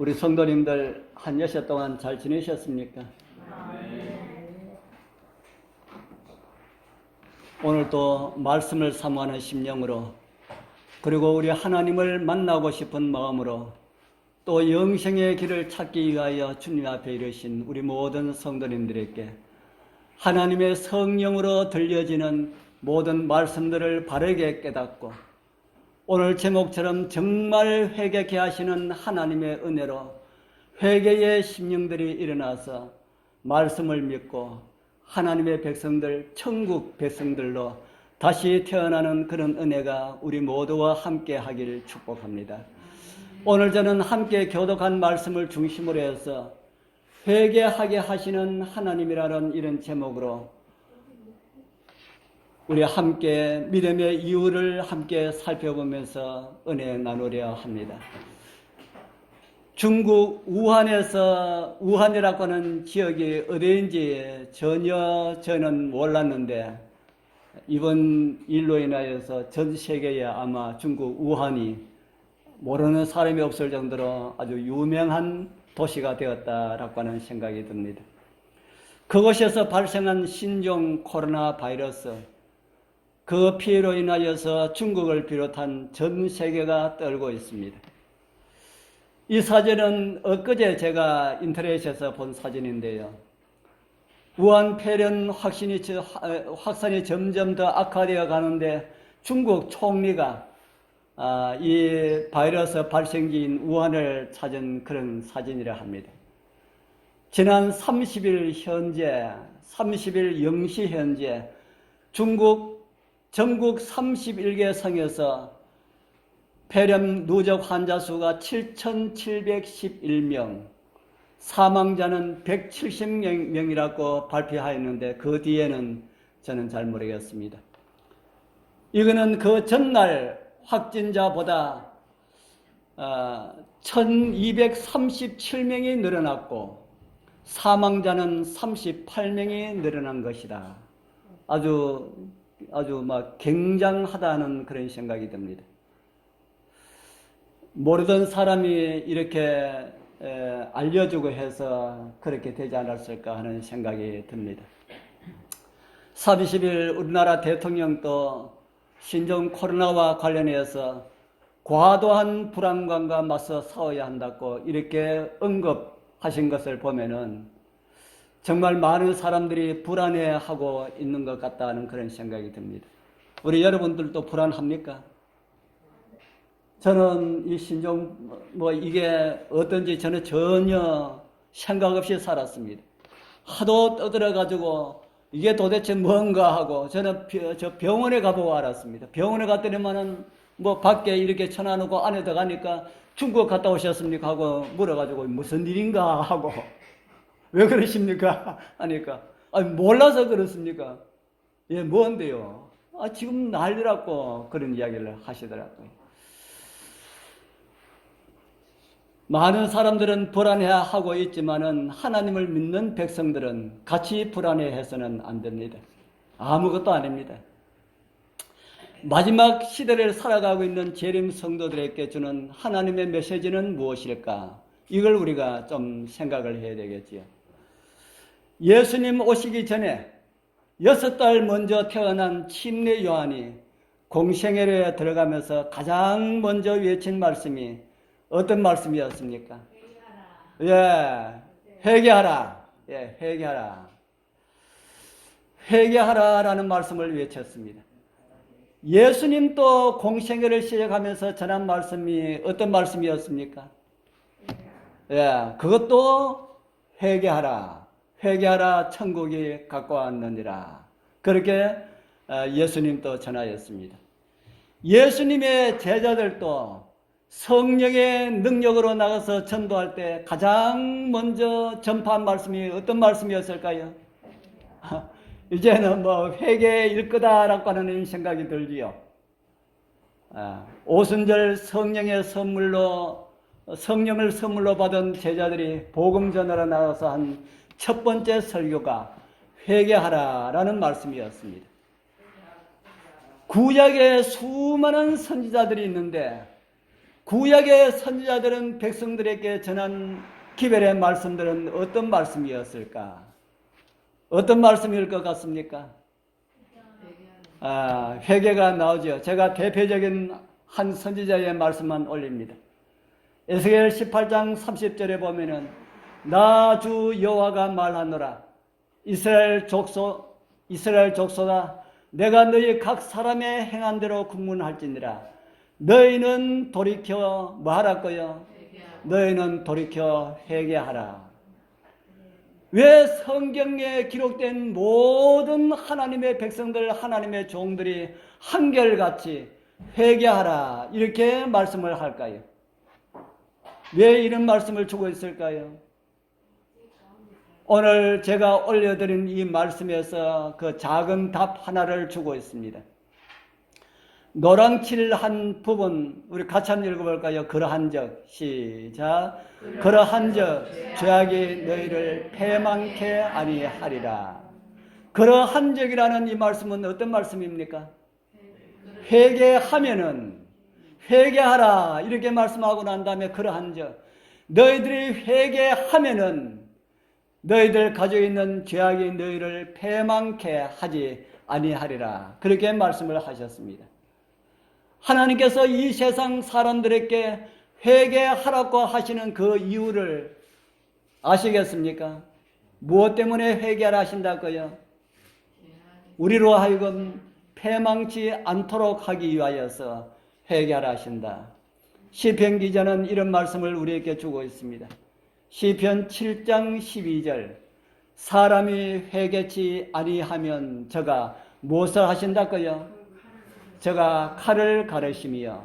우리 성도님들 한 여섯 동안 잘 지내셨습니까? 오늘도 말씀을 사모하는 심령으로, 그리고 우리 하나님을 만나고 싶은 마음으로, 또 영생의 길을 찾기 위하여 주님 앞에 이르신 우리 모든 성도님들에게 하나님의 성령으로 들려지는 모든 말씀들을 바르게 깨닫고 오늘 제목처럼 정말 회개케 하시는 하나님의 은혜로 회개의 심령들이 일어나서 말씀을 믿고 하나님의 백성들, 천국 백성들로 다시 태어나는 그런 은혜가 우리 모두와 함께 하기를 축복합니다. 오늘 저는 함께 교독한 말씀을 중심으로 해서 회개하게 하시는 하나님이라는 이런 제목으로 우리 함께 믿음의 이유를 함께 살펴보면서 은혜 나누려 합니다. 중국 우한이라고 하는 지역이 어디인지 전혀 저는 몰랐는데 이번 일로 인하여서 전 세계에 아마 중국 우한이 모르는 사람이 없을 정도로 아주 유명한 도시가 되었다라고 하는 생각이 듭니다. 그곳에서 발생한 신종 코로나 바이러스, 그 피해로 인하여서 중국을 비롯한 전 세계가 떨고 있습니다. 이 사진은 엊그제 제가 인터넷에서 본 사진인데요. 우한 폐렴 확산이 점점 더 악화되어 가는데 중국 총리가 이 바이러스 발생지인 우한을 찾은 그런 사진이라 합니다. 지난 30일 0시 현재 중국 전국 31개 성에서 폐렴 누적 환자 수가 7,711명, 사망자는 170명이라고 발표하였는데 그 뒤에는 저는 잘 모르겠습니다. 이거는 그 전날 확진자보다 1,237명이 늘어났고 사망자는 38명이 늘어난 것이다. 아주 막 굉장하다는 그런 생각이 듭니다. 모르던 사람이 이렇게 알려주고 해서 그렇게 되지 않았을까 하는 생각이 듭니다. 30일 우리나라 대통령도 신종 코로나와 관련해서 과도한 불안감과 맞서 싸워야 한다고 이렇게 언급하신 것을 보면은 정말 많은 사람들이 불안해하고 있는 것 같다는 그런 생각이 듭니다. 우리 여러분들도 불안합니까? 저는 이 신종 이게 어떤지 저는 전혀 생각 없이 살았습니다. 하도 떠들어가지고 이게 도대체 뭔가 하고 저는 저 병원에 가보고 알았습니다. 병원에 갔더니만은 밖에 이렇게 쳐놔놓고 안에 들어가니까 중국 갔다 오셨습니까? 하고 물어가지고 무슨 일인가 하고 왜 그러십니까? 하니까 몰라서 그렇습니까? 예, 뭔데요? 지금 난리라고 그런 이야기를 하시더라고요. 많은 사람들은 불안해하고 있지만은 하나님을 믿는 백성들은 같이 불안해해서는 안 됩니다. 아무것도 아닙니다. 마지막 시대를 살아가고 있는 재림 성도들에게 주는 하나님의 메시지는 무엇일까? 이걸 우리가 좀 생각을 해야 되겠지요. 예수님 오시기 전에 6달 먼저 태어난 침례 요한이 공생애에 들어가면서 가장 먼저 외친 말씀이 어떤 말씀이었습니까? 회개하라. 회개하라. 회개하라. 회개하라라는 말씀을 외쳤습니다. 예수님도 공생애를 시작하면서 전한 말씀이 어떤 말씀이었습니까? 그것도 회개하라. 회개하라, 천국이 가까웠느니라. 그렇게 예수님도 전하였습니다. 예수님의 제자들도 성령의 능력으로 나가서 전도할 때 가장 먼저 전파한 말씀이 어떤 말씀이었을까요? 이제는 회개일 거다라고 하는 생각이 들지요. 오순절 성령을 선물로 받은 제자들이 복음 전하러 나가서 한 첫 번째 설교가 회개하라라는 말씀이었습니다. 구약에 수많은 선지자들이 있는데 구약의 선지자들은 백성들에게 전한 기별의 말씀들은 어떤 말씀이었을까? 어떤 말씀일 것 같습니까? 회개가 나오죠. 제가 대표적인 한 선지자의 말씀만 올립니다. 에스겔 18장 30절에 보면은 나 주 여호와가 말하노라 이스라엘 족속아 내가 너희 각 사람의 행한 대로 국문할지니라 너희는 돌이켜 뭐하라 거요? 너희는 돌이켜 회개하라. 왜 성경에 기록된 모든 하나님의 백성들, 하나님의 종들이 한결같이 회개하라 이렇게 말씀을 할까요? 왜 이런 말씀을 주고 있을까요? 오늘 제가 올려드린 이 말씀에서 그 작은 답 하나를 주고 있습니다. 노랑칠한 부분 우리 같이 한번 읽어볼까요? 그러한즉 시작. 그러한즉 죄악이 너희를 패망케 아니하리라. 그러한즉이라는 이 말씀은 어떤 말씀입니까? 회개하면은 회개하라 이렇게 말씀하고 난 다음에 그러한즉 너희들이 회개하면은 너희들 가지고 있는 죄악이 너희를 패망케 하지 아니하리라 그렇게 말씀을 하셨습니다. 하나님께서 이 세상 사람들에게 회개하라고 하시는 그 이유를 아시겠습니까? 무엇 때문에 회개하라 하신다고요? 우리로 하여금 패망치 않도록 하기 위하여서 회개하라 하신다. 시편 기자는 이런 말씀을 우리에게 주고 있습니다. 시편 7장 12절 사람이 회개치 아니하면 저가 무엇을 하신다고요? 저가 칼을 가르시며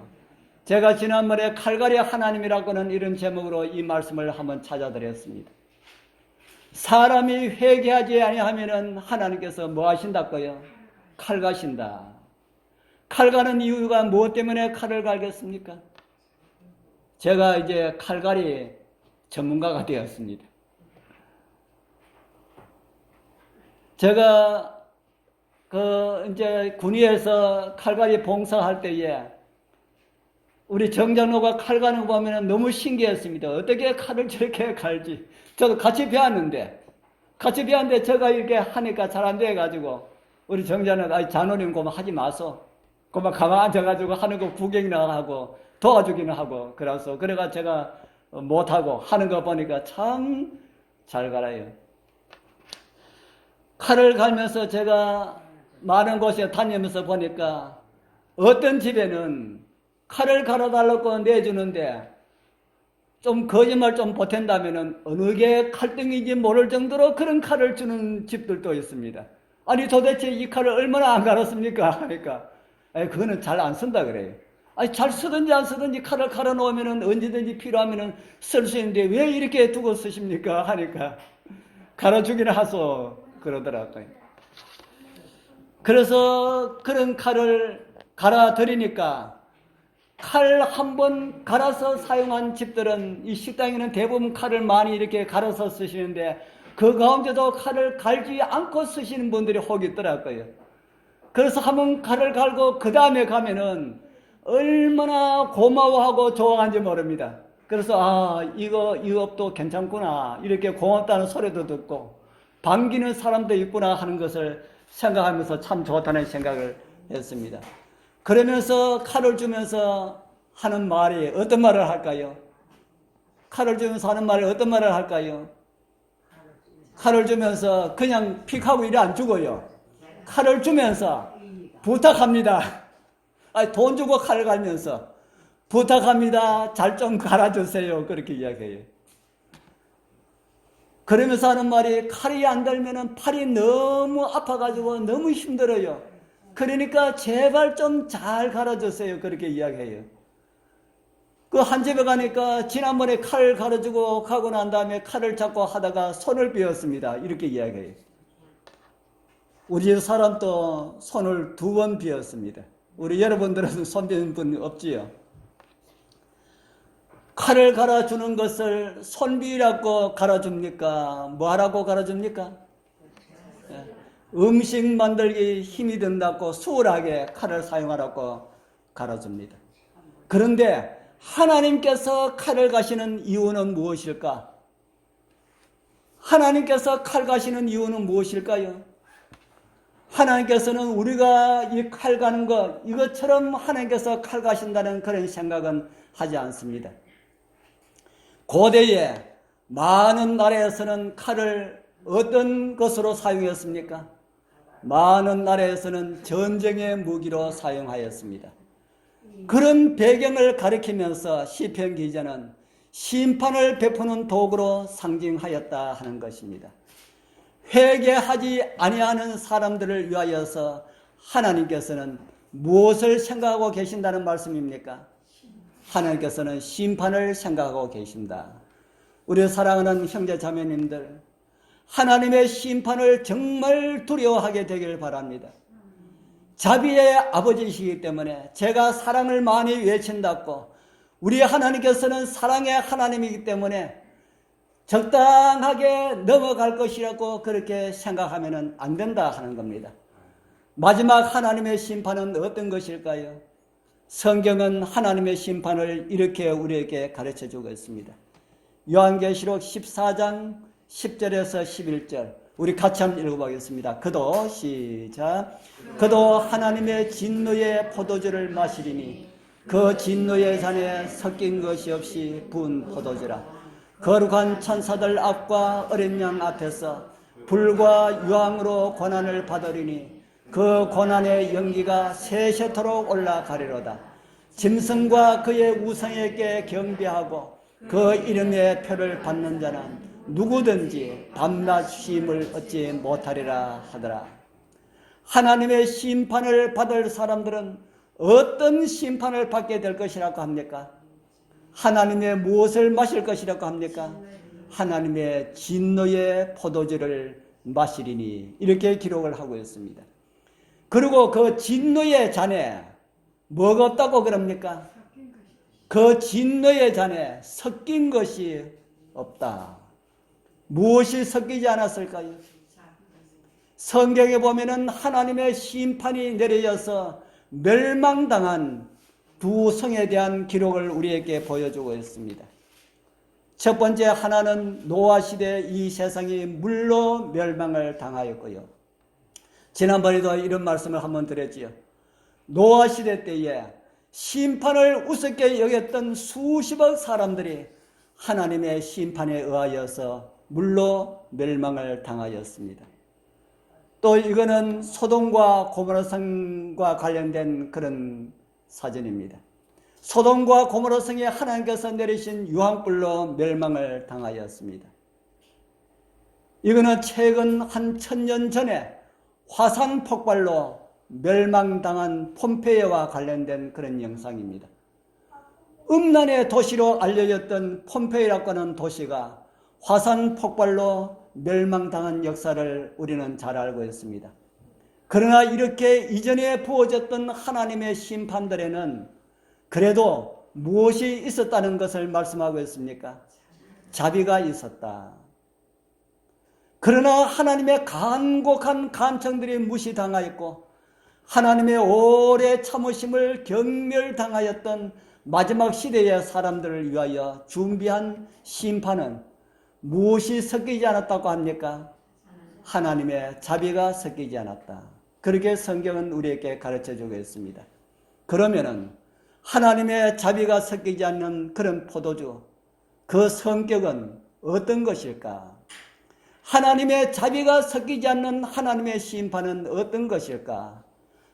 제가 지난번에 칼갈이 하나님이라고는 이런 제목으로 이 말씀을 한번 찾아드렸습니다. 사람이 회개하지 아니하면 하나님께서 뭐 하신다고요? 칼 가신다. 칼 가는 이유가 무엇 때문에 칼을 갈겠습니까? 제가 이제 칼갈이 전문가가 되었습니다. 제가 이제 군위에서 칼갈이 봉사할 때에 우리 정장로가 칼 가는 거 보면 너무 신기했습니다. 어떻게 칼을 저렇게 갈지. 저도 같이 배웠는데 제가 이렇게 하니까 잘 안 돼가지고 우리 정장로가 장로님 그만 하지 마소. 그만 가만 앉아가지고 하는 거 구경이나 하고 도와주기는 하고 그래가 제가 못하고 하는 거 보니까 참 잘 갈아요. 칼을 갈면서 제가 많은 곳에 다니면서 보니까 어떤 집에는 칼을 갈아달라고 내주는데 좀 거짓말 좀 보탠다면은 어느 게 칼등인지 모를 정도로 그런 칼을 주는 집들도 있습니다. 아니 도대체 이 칼을 얼마나 안 갈았습니까? 하니까 그거는 잘 안 쓴다 그래요. 아니 잘 쓰든지 안 쓰든지 칼을 갈아 놓으면은 언제든지 필요하면은 쓸 수 있는데 왜 이렇게 두고 쓰십니까? 하니까 갈아주기는 하소 그러더라고요. 그래서 그런 칼을 갈아드리니까 칼 한 번 갈아서 사용한 집들은 이 식당에는 대부분 칼을 많이 이렇게 갈아서 쓰시는데 그 가운데도 칼을 갈지 않고 쓰시는 분들이 혹 있더라고요. 그래서 한번 칼을 갈고 그 다음에 가면은 얼마나 고마워하고 좋아하는지 모릅니다. 그래서 이거 이 업도 괜찮구나 이렇게 고맙다는 소리도 듣고 반기는 사람도 있구나 하는 것을 생각하면서 참 좋다는 생각을 했습니다. 그러면서 칼을 주면서 하는 말이 어떤 말을 할까요? 칼을 주면서 하는 말이 어떤 말을 할까요? 칼을 주면서 그냥 픽하고 이래 안 주고요. 칼을 주면서 부탁합니다. 돈 주고 칼을 갈면서 부탁합니다. 잘 좀 갈아주세요. 그렇게 이야기해요. 그러면서 하는 말이 칼이 안 닿으면 팔이 너무 아파가지고 너무 힘들어요. 그러니까 제발 좀 잘 갈아주세요. 그렇게 이야기해요. 그 한 집에 가니까 지난번에 칼 갈아주고 가고 난 다음에 칼을 잡고 하다가 손을 비었습니다. 이렇게 이야기해요. 우리 집 사람도 손을 2번 비었습니다. 우리 여러분들은 손 비는 분 없지요? 칼을 갈아주는 것을 손비라고 갈아줍니까? 뭐하라고 갈아줍니까? 음식 만들기 힘이 든다고 수월하게 칼을 사용하라고 갈아줍니다. 그런데 하나님께서 칼을 가시는 이유는 무엇일까? 하나님께서 칼 가시는 이유는 무엇일까요? 하나님께서는 우리가 이 칼 가는 것, 이것처럼 하나님께서 칼 가신다는 그런 생각은 하지 않습니다. 고대에 많은 나라에서는 칼을 어떤 것으로 사용했습니까? 많은 나라에서는 전쟁의 무기로 사용하였습니다. 그런 배경을 가리키면서 시편 기자는 심판을 베푸는 도구로 상징하였다 하는 것입니다. 회개하지 아니하는 사람들을 위하여서 하나님께서는 무엇을 생각하고 계신다는 말씀입니까? 하나님께서는 심판을 생각하고 계신다. 우리 사랑하는 형제 자매님들, 하나님의 심판을 정말 두려워하게 되길 바랍니다. 자비의 아버지이시기 때문에 제가 사랑을 많이 외친다고 우리 하나님께서는 사랑의 하나님이기 때문에 적당하게 넘어갈 것이라고 그렇게 생각하면 안 된다 하는 겁니다. 마지막 하나님의 심판은 어떤 것일까요? 성경은 하나님의 심판을 이렇게 우리에게 가르쳐주고 있습니다. 요한계시록 14장 10절에서 11절 우리 같이 한번 읽어보겠습니다. 그도 시작. 그도 하나님의 진노의 포도주를 마시리니 그 진노의 잔에 섞인 것이 없이 부은 포도주라. 거룩한 천사들 앞과 어린 양 앞에서 불과 유황으로 고난을 받으리니 그 고난의 연기가 세세토록 올라가리로다. 짐승과 그의 우상에게 경배하고 그 이름의 표를 받는 자는 누구든지 밤낮 쉼을 얻지 못하리라 하더라. 하나님의 심판을 받을 사람들은 어떤 심판을 받게 될 것이라고 합니까? 하나님의 무엇을 마실 것이라고 합니까? 하나님의 진노의 포도주를 마시리니 이렇게 기록을 하고 있습니다. 그리고 그 진노의 잔에 뭐가 없다고 그럽니까? 그 진노의 잔에 섞인 것이 없다. 무엇이 섞이지 않았을까요? 성경에 보면은 하나님의 심판이 내려져서 멸망당한 두 성에 대한 기록을 우리에게 보여주고 있습니다. 첫 번째 하나는 노아 시대 이 세상이 물로 멸망을 당하였고요. 지난번에도 이런 말씀을 한번 드렸지요. 노아 시대 때에 심판을 우습게 여겼던 수십억 사람들이 하나님의 심판에 의하여서 물로 멸망을 당하였습니다. 또 이거는 소돔과 고모라 성과 관련된 그런 사전입니다. 소돔과 고모라 성에 하나님께서 내리신 유황불로 멸망을 당하였습니다. 이거는 최근 한 1000년 전에 화산 폭발로 멸망당한 폼페이와 관련된 그런 영상입니다. 음란의 도시로 알려졌던 폼페이라고 하는 도시가 화산 폭발로 멸망당한 역사를 우리는 잘 알고 있습니다. 그러나 이렇게 이전에 부어졌던 하나님의 심판들에는 그래도 무엇이 있었다는 것을 말씀하고 있습니까? 자비가 있었다. 그러나 하나님의 간곡한 간청들이 무시당하였고 하나님의 오래 참으심을 경멸당하였던 마지막 시대의 사람들을 위하여 준비한 심판은 무엇이 섞이지 않았다고 합니까? 하나님의 자비가 섞이지 않았다. 그렇게 성경은 우리에게 가르쳐주고 있습니다. 그러면은 하나님의 자비가 섞이지 않는 그런 포도주, 그 성격은 어떤 것일까? 하나님의 자비가 섞이지 않는 하나님의 심판은 어떤 것일까?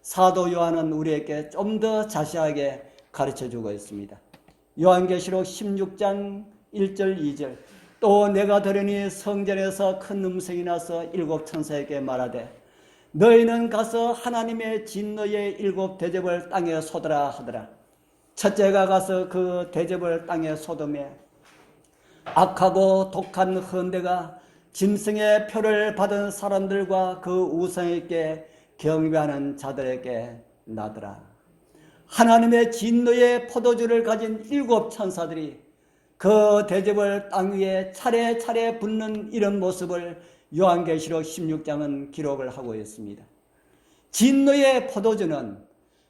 사도 요한은 우리에게 좀 더 자세하게 가르쳐주고 있습니다. 요한계시록 16장 1절 2절 또 내가 들으니 성전에서 큰 음성이 나서 7 천사에게 말하되 너희는 가서 하나님의 진노의 7 대접을 땅에 쏟으라 하더라. 첫째가 가서 그 대접을 땅에 쏟으며 악하고 독한 헌대가 짐승의 표를 받은 사람들과 그 우상에게 경배하는 자들에게 나더라. 하나님의 진노의 포도주를 가진 7 천사들이 그 대접을 땅 위에 차례차례 붓는 이런 모습을 요한계시록 16장은 기록을 하고 있습니다. 진노의 포도주는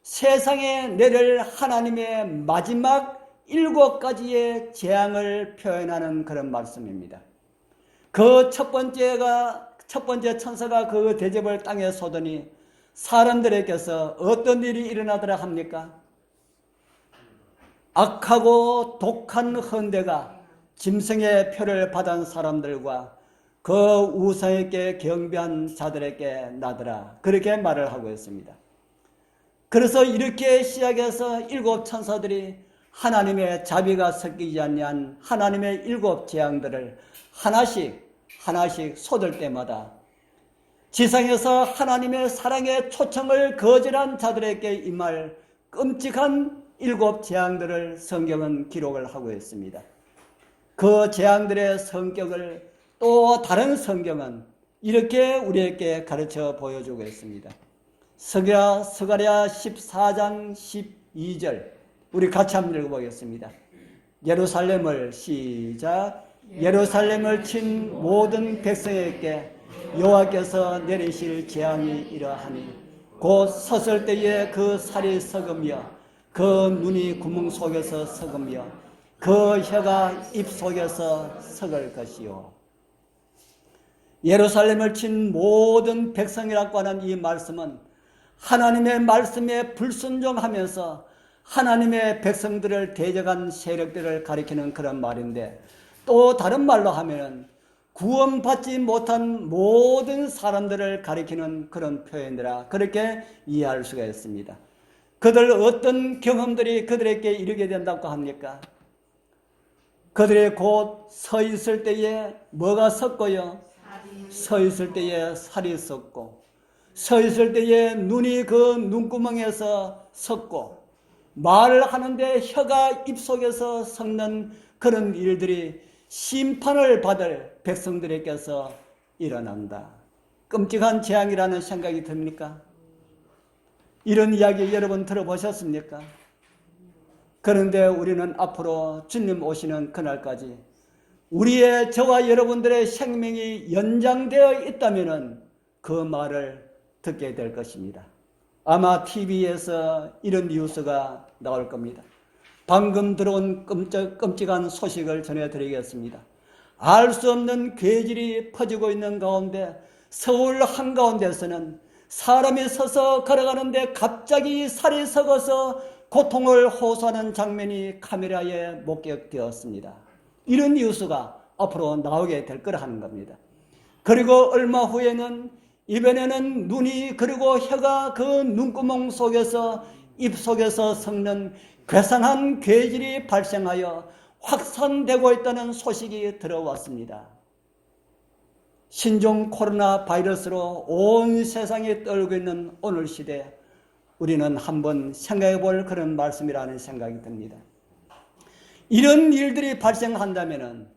세상에 내릴 하나님의 마지막 7가지의 재앙을 표현하는 그런 말씀입니다. 그 첫 번째 천사가 그 대접을 땅에 쏟으니 사람들에게서 어떤 일이 일어나더라 합니까? 악하고 독한 헌대가 짐승의 표를 받은 사람들과 그 우상에게 경배한 자들에게 나더라. 그렇게 말을 하고 있습니다. 그래서 이렇게 시작해서 7 천사들이 하나님의 자비가 섞이지 아니한 하나님의 7 재앙들을 하나씩 쏟을 때마다 지상에서 하나님의 사랑의 초청을 거절한 자들에게 임할 끔찍한 7 재앙들을 성경은 기록을 하고 있습니다. 그 재앙들의 성격을 또 다른 성경은 이렇게 우리에게 가르쳐 보여주고 있습니다. 스가랴 14장 12절 우리 같이 한번 읽어보겠습니다. 예루살렘을 시작. 예루살렘을 친 모든 백성에게 여호와께서 내리실 재앙이 이러하니 곧 섰을 때에 그 살이 썩으며 그 눈이 구멍 속에서 썩으며 그 혀가 입 속에서 썩을 것이요. 예루살렘을 친 모든 백성이라고 하는 이 말씀은 하나님의 말씀에 불순종하면서 하나님의 백성들을 대적한 세력들을 가리키는 그런 말인데, 또 다른 말로 하면은 구원받지 못한 모든 사람들을 가리키는 그런 표현이라 그렇게 이해할 수가 있습니다. 그들 어떤 경험들이 그들에게 이르게 된다고 합니까? 그들이 곧 서 있을 때에 뭐가 섰고요? 서 있을 때에 살이 섰고, 서 있을 때에 눈이 그 눈구멍에서 섰고, 말을 하는데 혀가 입속에서 섞는 그런 일들이 심판을 받을 백성들에게서 일어난다. 끔찍한 재앙이라는 생각이 듭니까? 이런 이야기 여러분 들어보셨습니까? 그런데 우리는 앞으로 주님 오시는 그날까지 우리의 저와 여러분들의 생명이 연장되어 있다면 그 말을 듣게 될 것입니다. 아마 TV에서 이런 뉴스가 나올 겁니다. 방금 들어온 끔찍한 소식을 전해드리겠습니다. 알 수 없는 괴질이 퍼지고 있는 가운데 서울 한가운데서는 사람이 서서 걸어가는데 갑자기 살이 썩어서 고통을 호소하는 장면이 카메라에 목격되었습니다. 이런 뉴스가 앞으로 나오게 될 거라는 겁니다. 그리고 얼마 후에는 이번에는 눈이 그리고 혀가 그 눈구멍 속에서 입 속에서 섞는 괴상한 괴질이 발생하여 확산되고 있다는 소식이 들어왔습니다. 신종 코로나 바이러스로 온 세상이 떨고 있는 오늘 시대, 우리는 한번 생각해 볼 그런 말씀이라는 생각이 듭니다. 이런 일들이 발생한다면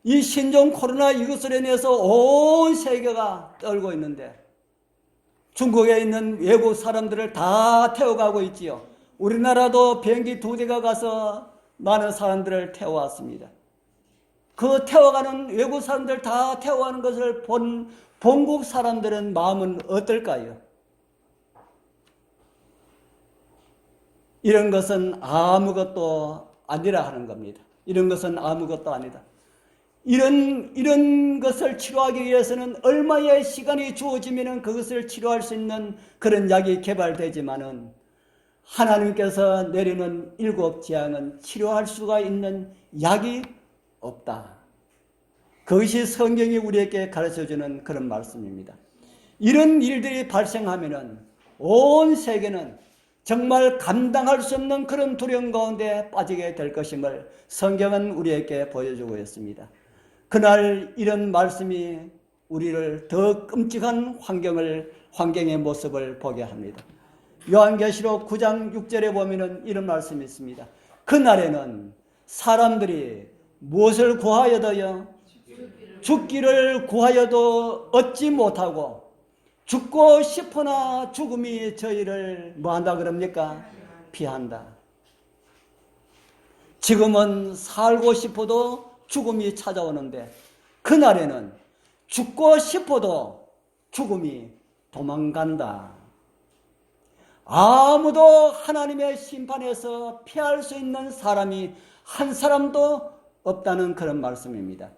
이 신종 코로나 이것으로 인해서 온 세계가 떨고 있는데, 중국에 있는 외국 사람들을 다 태워가고 있지요. 우리나라도 비행기 2대가 가서 많은 사람들을 태워왔습니다. 그 태워가는 외국 사람들 다 태워가는 것을 본 본국 사람들은 마음은 어떨까요? 이런 것은 아무것도 아니라 하는 겁니다. 이런 것은 아무것도 아니다. 이런 것을 치료하기 위해서는 얼마의 시간이 주어지면 그것을 치료할 수 있는 그런 약이 개발되지만은 하나님께서 내리는 7 재앙은 치료할 수가 있는 약이 없다. 그것이 성경이 우리에게 가르쳐주는 그런 말씀입니다. 이런 일들이 발생하면은 온 세계는 정말 감당할 수 없는 그런 두려움 가운데 빠지게 될 것임을 성경은 우리에게 보여주고 있습니다. 그날 이런 말씀이 우리를 더 끔찍한 환경의 모습을 보게 합니다. 요한계시록 9장 6절에 보면은 이런 말씀이 있습니다. 그날에는 사람들이 무엇을 구하여도요? 죽기를 구하여도 얻지 못하고, 죽고 싶으나 죽음이 저희를 뭐한다 그럽니까? 피한다. 지금은 살고 싶어도 죽음이 찾아오는데, 그날에는 죽고 싶어도 죽음이 도망간다. 아무도 하나님의 심판에서 피할 수 있는 사람이 한 사람도 없다는 그런 말씀입니다.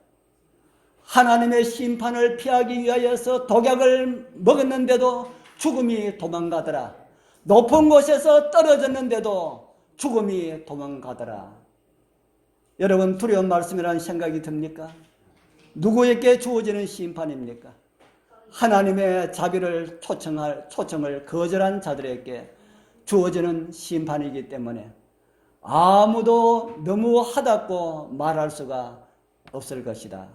하나님의 심판을 피하기 위하여서 독약을 먹었는데도 죽음이 도망가더라. 높은 곳에서 떨어졌는데도 죽음이 도망가더라. 여러분, 두려운 말씀이라는 생각이 듭니까? 누구에게 주어지는 심판입니까? 하나님의 자비를 초청을 거절한 자들에게 주어지는 심판이기 때문에 아무도 너무 하답고 말할 수가 없을 것이다.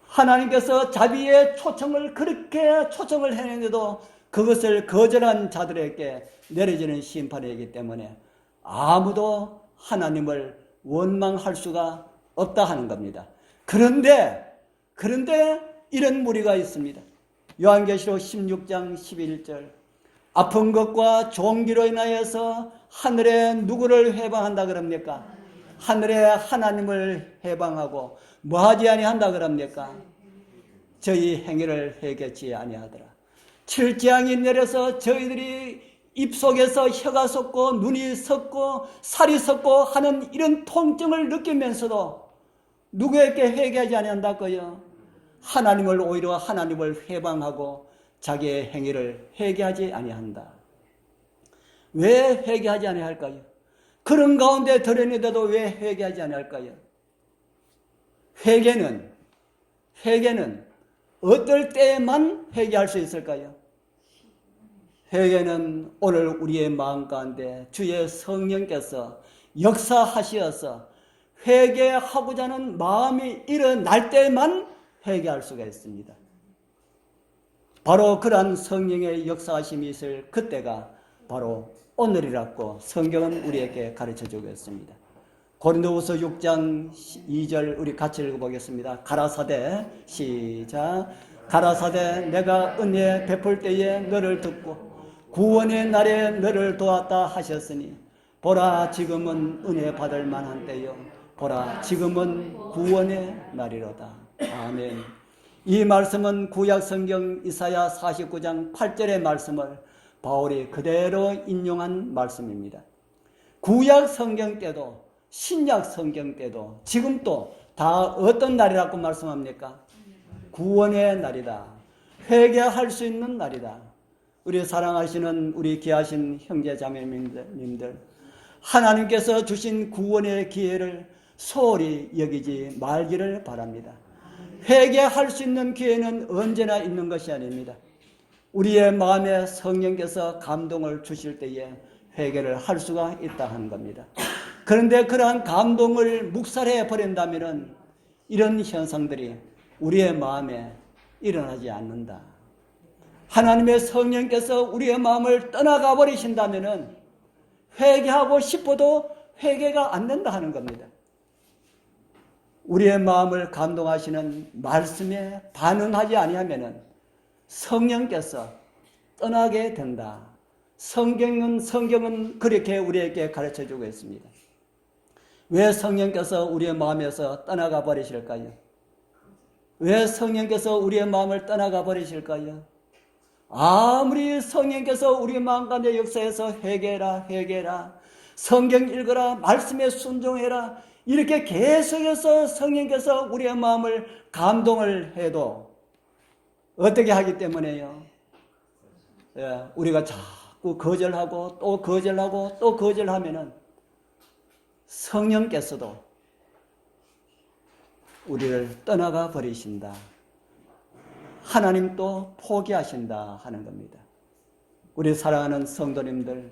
하나님께서 자비의 초청을 그렇게 초청을 했는데도 그것을 거절한 자들에게 내려지는 심판이기 때문에 아무도 하나님을 원망할 수가 없다 하는 겁니다. 그런데 이런 무리가 있습니다. 요한계시록 16장 11절 아픈 것과 종기로 인하여서 하늘에 누구를 해방한다 그럽니까? 하늘에 하나님을 해방하고 뭐하지 아니한다 그럽니까? 저희 행위를 회개치 아니하더라. 칠재앙이 내려서 저희들이 입속에서 혀가 솟고 눈이 섰고 살이 섰고 하는 이런 통증을 느끼면서도 누구에게 회개하지 아니한다고요? 하나님을 오히려 하나님을 회방하고 자기의 행위를 회개하지 아니한다. 왜 회개하지 아니할까요? 그런 가운데 들어있는데도 왜 회개하지 아니할까요? 회개는 어떨 때만 회개할 수 있을까요? 회개는 오늘 우리의 마음 가운데 주의 성령께서 역사하시어서 회개하고자 하는 마음이 일어날 때만 회개할 수가 있습니다. 바로 그러한 성령의 역사하심이 있을 그때가 바로 오늘이라고 성경은 우리에게 가르쳐주고 있습니다. 고린도후서 6장 2절 우리 같이 읽어보겠습니다. 가라사대 시작. 가라사대 내가 은혜 베풀 때에 너를 듣고 구원의 날에 너를 도왔다 하셨으니 보라 지금은 은혜 받을 만한 때요 보라 지금은 구원의 날이로다. 아멘. 이 말씀은 구약 성경 이사야 49장 8절의 말씀을 바울이 그대로 인용한 말씀입니다. 구약 성경 때도 신약 성경 때도 지금 또 다 어떤 날이라고 말씀합니까? 구원의 날이다. 회개할 수 있는 날이다. 우리 사랑하시는 우리 귀하신 형제 자매님들, 하나님께서 주신 구원의 기회를 소홀히 여기지 말기를 바랍니다. 회개할 수 있는 기회는 언제나 있는 것이 아닙니다. 우리의 마음에 성령께서 감동을 주실 때에 회개를 할 수가 있다 하는 겁니다. 그런데 그러한 감동을 묵살해 버린다면 이런 현상들이 우리의 마음에 일어나지 않는다. 하나님의 성령께서 우리의 마음을 떠나가 버리신다면 회개하고 싶어도 회개가 안 된다 하는 겁니다. 우리의 마음을 감동하시는 말씀에 반응하지 아니하면 성령께서 떠나게 된다. 성경은 그렇게 우리에게 가르쳐주고 있습니다. 왜 성령께서 우리의 마음에서 떠나가 버리실까요? 왜 성령께서 우리의 마음을 떠나가 버리실까요? 아무리 성령께서 우리 마음 가운데 역사해서 회개라 성경 읽어라 말씀에 순종해라 이렇게 계속해서 성령께서 우리의 마음을 감동을 해도 어떻게 하기 때문에요? 우리가 자꾸 거절하고 또 거절하고 또 거절하면은 성령께서도 우리를 떠나가 버리신다. 하나님도 포기하신다 하는 겁니다. 우리 사랑하는 성도님들,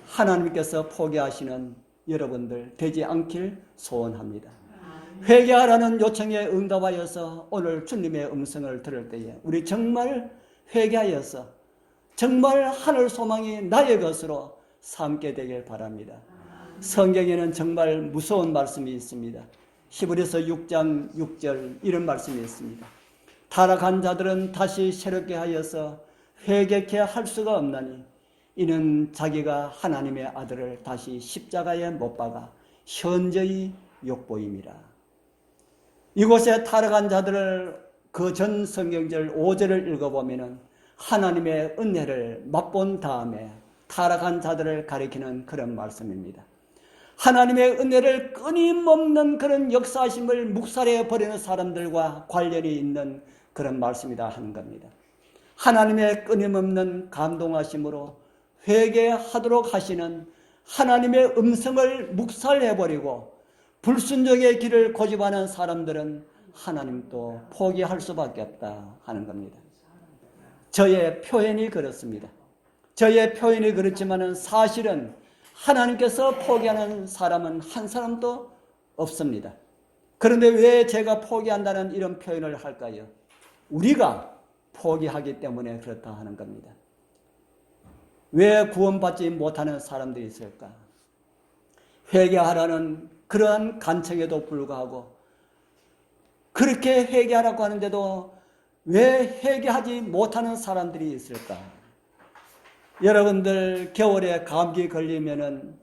하나님께서 포기하시는 여러분들 되지 않길 소원합니다. 회개하라는 요청에 응답하여서 오늘 주님의 음성을 들을 때에 우리 정말 회개하여서 정말 하늘 소망이 나의 것으로 삼게 되길 바랍니다. 성경에는 정말 무서운 말씀이 있습니다. 히브리서 6장 6절 이런 말씀이 있습니다. 타락한 자들은 다시 새롭게 하여서 회개케 할 수가 없나니 이는 자기가 하나님의 아들을 다시 십자가에 못 박아 현저히 욕보임이라. 이곳에 타락한 자들을 그 전 성경절 5절을 읽어보면 하나님의 은혜를 맛본 다음에 타락한 자들을 가리키는 그런 말씀입니다. 하나님의 은혜를 끊임없는 그런 역사심을 묵살해 버리는 사람들과 관련이 있는 그런 말씀이다 하는 겁니다. 하나님의 끊임없는 감동하심으로 회개하도록 하시는 하나님의 음성을 묵살해버리고 불순종의 길을 고집하는 사람들은 하나님도 포기할 수밖에 없다 하는 겁니다. 저의 표현이 그렇습니다. 저의 표현이 그렇지만 사실은 하나님께서 포기하는 사람은 한 사람도 없습니다. 그런데 왜 제가 포기한다는 이런 표현을 할까요? 우리가 포기하기 때문에 그렇다 하는 겁니다. 왜 구원받지 못하는 사람들이 있을까? 회개하라는 그러한 간청에도 불구하고 그렇게 회개하라고 하는데도 왜 회개하지 못하는 사람들이 있을까? 여러분들 겨울에 감기 걸리면은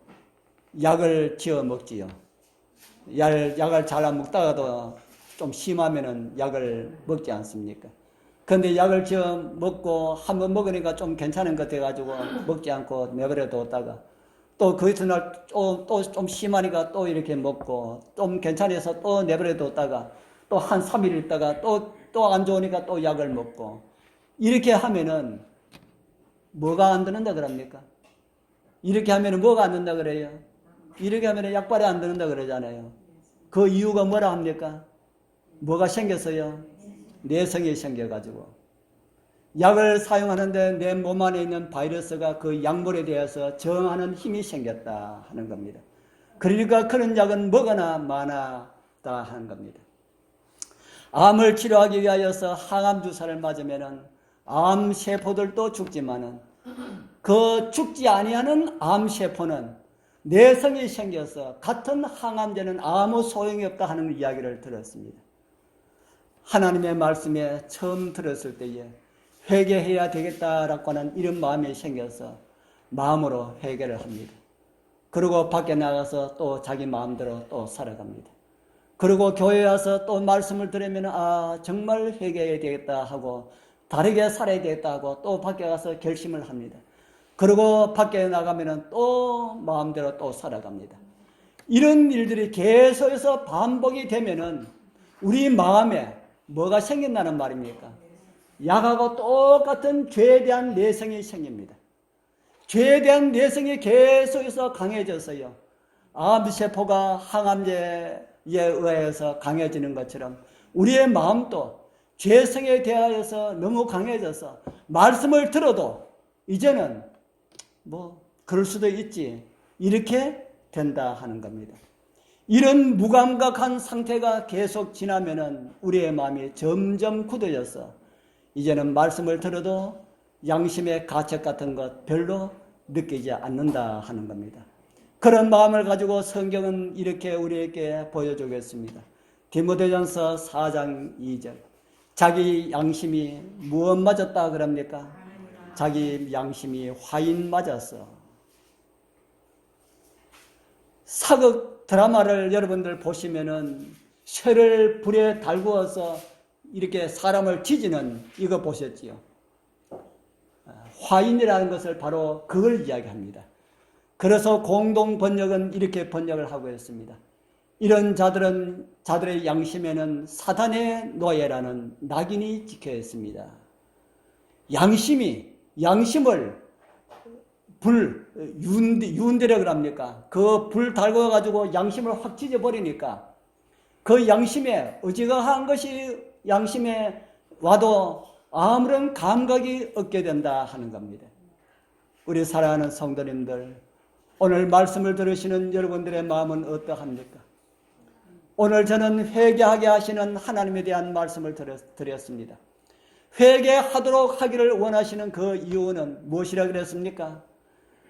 약을 지어 먹지요. 약을 잘 안 먹다가도 좀 심하면은 약을 먹지 않습니까? 근데 약을 지어 먹고 한번 먹으니까 좀 괜찮은 것 같아가지고 먹지 않고 내버려 뒀다가 또 그 이튿날 또 좀 심하니까 또 이렇게 먹고 좀 괜찮아서 또 내버려 뒀다가 또 한 3일 있다가 또 안 좋으니까 또 약을 먹고 이렇게 하면은 뭐가 안 드는다 그럽니까? 이렇게 하면은 뭐가 안 된다 그래요? 이렇게 하면은 약발이 안 드는다 그러잖아요. 그 이유가 뭐라 합니까? 뭐가 생겼어요? 내성이 생겨가지고 약을 사용하는데 내 몸 안에 있는 바이러스가 그 약물에 대해서 저항하는 힘이 생겼다 하는 겁니다. 그러니까 그런 약은 먹거나 마나다 하는 겁니다. 암을 치료하기 위하여서 항암 주사를 맞으면은 암 세포들도 죽지만은 그 죽지 아니하는 암 세포는 내성이 생겨서 같은 항암제는 아무 소용이 없다 하는 이야기를 들었습니다. 하나님의 말씀에 처음 들었을 때에 회개해야 되겠다라고 하는 이런 마음이 생겨서 마음으로 회개를 합니다. 그리고 밖에 나가서 또 자기 마음대로 또 살아갑니다. 그리고 교회에 와서 또 말씀을 들으면 정말 회개해야 되겠다 하고 다르게 살아야 되겠다 하고 또 밖에 가서 결심을 합니다. 그리고 밖에 나가면 또 마음대로 또 살아갑니다. 이런 일들이 계속해서 반복이 되면은 우리 마음에 뭐가 생긴다는 말입니까? 약하고 똑같은 죄에 대한 내성이 생깁니다. 죄에 대한 내성이 계속해서 강해졌어요. 암세포가 항암제에 의해서 강해지는 것처럼 우리의 마음도 죄성에 대하여서 너무 강해져서 말씀을 들어도 이제는 그럴 수도 있지 이렇게 된다 하는 겁니다. 이런 무감각한 상태가 계속 지나면은 우리의 마음이 점점 굳어져서 이제는 말씀을 들어도 양심의 가책 같은 것 별로 느끼지 않는다 하는 겁니다. 그런 마음을 가지고 성경은 이렇게 우리에게 보여주겠습니다. 디모데전서 4장 2절 자기 양심이 무엇 맞았다 그럽니까? 자기 양심이 화인 맞았어. 사극 드라마를 여러분들 보시면은 쇠를 불에 달구어서 이렇게 사람을 지지는 이거 보셨지요? 화인이라는 것을 바로 그걸 이야기합니다. 그래서 공동 번역은 이렇게 번역을 하고 있습니다. 이런 자들의 양심에는 사단의 노예라는 낙인이 찍혀 있습니다. 양심을 유운대력을 합니까? 그 불 달궈가지고 양심을 확 찢어버리니까 그 양심에 어지간한 것이 양심에 와도 아무런 감각이 없게 된다 하는 겁니다. 우리 사랑하는 성도님들, 오늘 말씀을 들으시는 여러분들의 마음은 어떠합니까? 오늘 저는 회개하게 하시는 하나님에 대한 말씀을 드렸습니다. 회개하도록 하기를 원하시는 그 이유는 무엇이라 그랬습니까?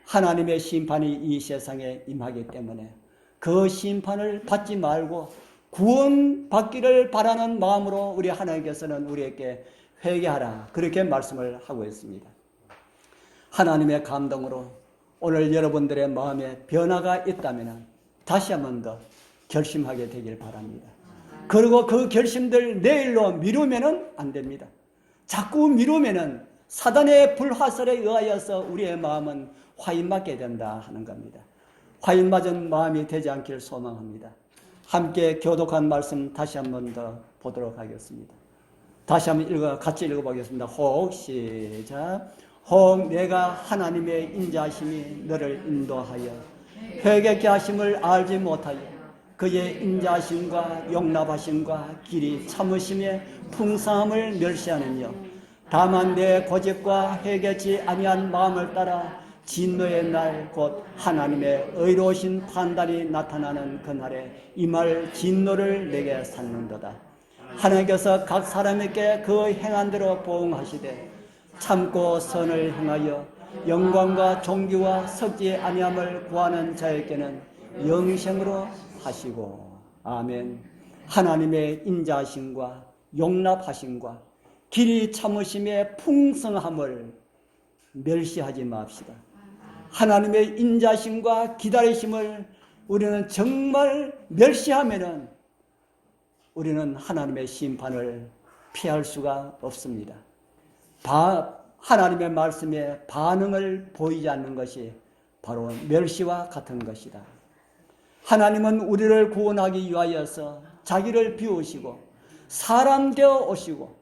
하나님의 심판이 이 세상에 임하기 때문에 그 심판을 받지 말고 구원받기를 바라는 마음으로 우리 하나님께서는 우리에게 회개하라 그렇게 말씀을 하고 있습니다. 하나님의 감동으로 오늘 여러분들의 마음에 변화가 있다면 다시 한 번 더 결심하게 되길 바랍니다. 그리고 그 결심들 내일로 미루면 안 됩니다. 자꾸 미루면 사단의 불화살에 의하여서 우리의 마음은 화인 맞게 된다 하는 겁니다. 화인 맞은 마음이 되지 않길 소망합니다. 함께 교독한 말씀 다시 한 번 더 보도록 하겠습니다. 다시 한번 같이 읽어보겠습니다. 혹 시작. 혹 내가 하나님의 인자심이 너를 인도하여 회개케 하심을 알지 못하여 그의 인자심과 용납하심과 길이 참으심의 풍성함을 멸시하느뇨. 다만 내 고집과 회개치 아니한 마음을 따라 진노의 날 곧 하나님의 의로우신 판단이 나타나는 그날에 임할 진노를 내게 샀는도다. 하나님께서 각 사람에게 그 행한 대로 보응하시되 참고 선을 행하여 영광과 존귀와 석지 아니함을 구하는 자에게는 영생으로 하시고. 아멘. 하나님의 인자하심과 용납하심과 길이 참으심의 풍성함을 멸시하지 맙시다. 하나님의 인자심과 기다리심을 우리는 정말 멸시하면은 우리는 하나님의 심판을 피할 수가 없습니다. 하나님의 말씀에 반응을 보이지 않는 것이 바로 멸시와 같은 것이다. 하나님은 우리를 구원하기 위하여서 자기를 비우시고 사람 되어 오시고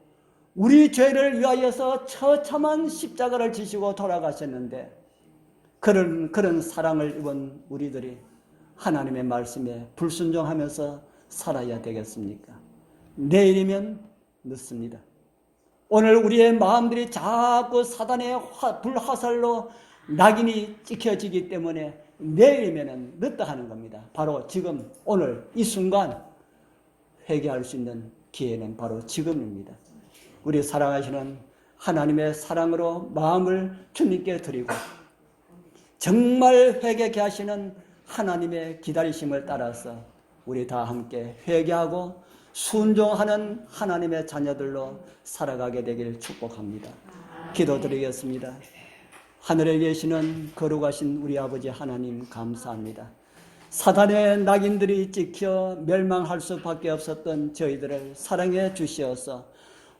우리 죄를 위하여서 처참한 십자가를 지시고 돌아가셨는데 그런 사랑을 입은 우리들이 하나님의 말씀에 불순종하면서 살아야 되겠습니까? 내일이면 늦습니다. 오늘 우리의 마음들이 자꾸 사단의 불화살로 낙인이 찍혀지기 때문에 내일이면 늦다 하는 겁니다. 바로 지금 오늘 이 순간 회개할 수 있는 기회는 바로 지금입니다. 우리 사랑하시는 하나님의 사랑으로 마음을 주님께 드리고 정말 회개케 하시는 하나님의 기다리심을 따라서 우리 다 함께 회개하고 순종하는 하나님의 자녀들로 살아가게 되길 축복합니다. 기도드리겠습니다. 하늘에 계시는 거룩하신 우리 아버지 하나님 감사합니다. 사단의 낙인들이 찍혀 멸망할 수밖에 없었던 저희들을 사랑해 주시어서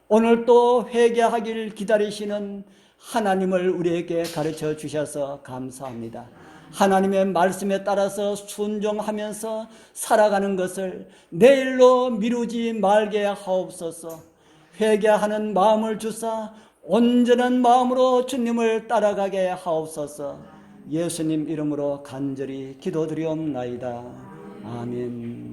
오늘 또 회개하길 기다리시는 하나님을 우리에게 가르쳐 주셔서 감사합니다. 하나님의 말씀에 따라서 순종하면서 살아가는 것을 내일로 미루지 말게 하옵소서. 회개하는 마음을 주사 온전한 마음으로 주님을 따라가게 하옵소서. 예수님 이름으로 간절히 기도드리옵나이다. 아멘.